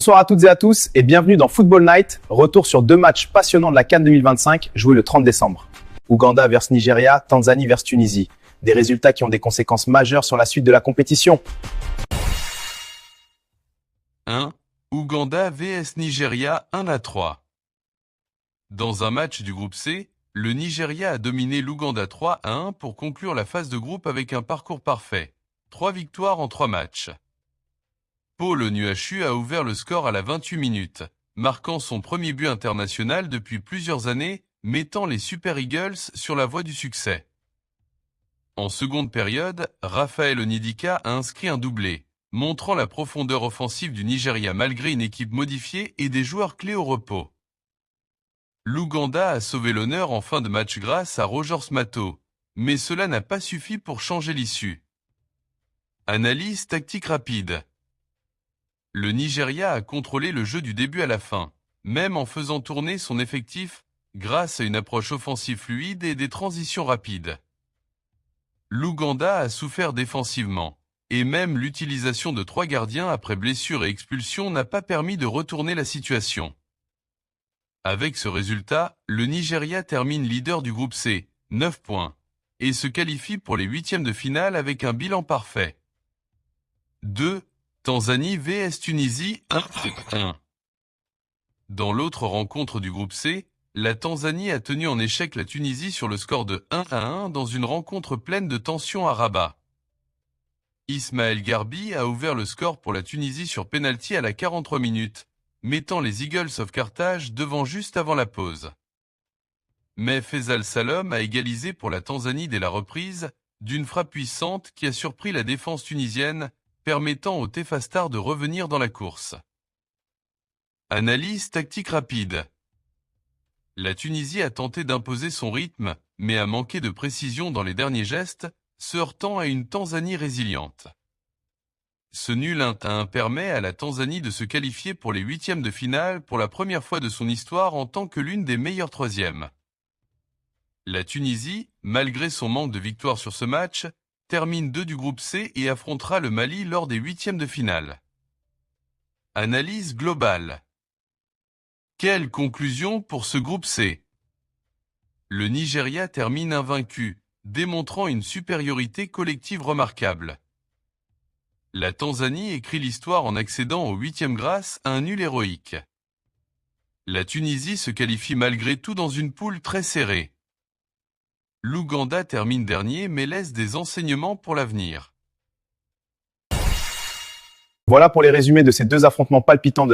Bonsoir à toutes et à tous et bienvenue dans Football Night, retour sur deux matchs passionnants de la CAN 2025 joués le 30 décembre. Ouganda versus Nigeria, Tanzanie versus Tunisie. Des résultats qui ont des conséquences majeures sur la suite de la compétition. 1. Ouganda vs Nigeria 1-3. Dans un match du groupe C, le Nigeria a dominé l'Ouganda 3-1 pour conclure la phase de groupe avec un parcours parfait. 3 victoires en 3 matchs. Paul Onuachu a ouvert le score à la 28 minutes, marquant son premier but international depuis plusieurs années, mettant les Super Eagles sur la voie du succès. En seconde période, Raphaël Onidika a inscrit un doublé, montrant la profondeur offensive du Nigeria malgré une équipe modifiée et des joueurs clés au repos. L'Ouganda a sauvé l'honneur en fin de match grâce à Rogers Mato, mais cela n'a pas suffi pour changer l'issue. Analyse tactique rapide. Le Nigeria a contrôlé le jeu du début à la fin, même en faisant tourner son effectif grâce à une approche offensive fluide et des transitions rapides. L'Ouganda a souffert défensivement, et même l'utilisation de 3 gardiens après blessure et expulsion n'a pas permis de retourner la situation. Avec ce résultat, le Nigeria termine leader du groupe C, 9 points, et se qualifie pour les huitièmes de finale avec un bilan parfait. 2. Tanzanie vs Tunisie 1-1. Dans l'autre rencontre du groupe C, la Tanzanie a tenu en échec la Tunisie sur le score de 1-1 dans une rencontre pleine de tensions à Rabat. Ismaël Garbi a ouvert le score pour la Tunisie sur pénalty à la 43 minutes, mettant les Eagles of Carthage devant juste avant la pause. Mais Faisal Salom a égalisé pour la Tanzanie dès la reprise, d'une frappe puissante qui a surpris la défense tunisienne, permettant aux Tefastars de revenir dans la course. Analyse tactique rapide. La Tunisie a tenté d'imposer son rythme, mais a manqué de précision dans les derniers gestes, se heurtant à une Tanzanie résiliente. Ce nul 1-1 permet à la Tanzanie de se qualifier pour les huitièmes de finale pour la première fois de son histoire en tant que l'une des meilleures troisièmes. La Tunisie, malgré son manque de victoire sur ce match, termine 2 du groupe C et affrontera le Mali lors des huitièmes de finale. Analyse globale. Quelle conclusion pour ce groupe C? Le Nigeria termine invaincu, démontrant une supériorité collective remarquable. La Tanzanie écrit l'histoire en accédant aux huitièmes grâce à un nul héroïque. La Tunisie se qualifie malgré tout dans une poule très serrée. L'Ouganda termine dernier mais laisse des enseignements pour l'avenir. Voilà pour les résumés de ces deux affrontements palpitants de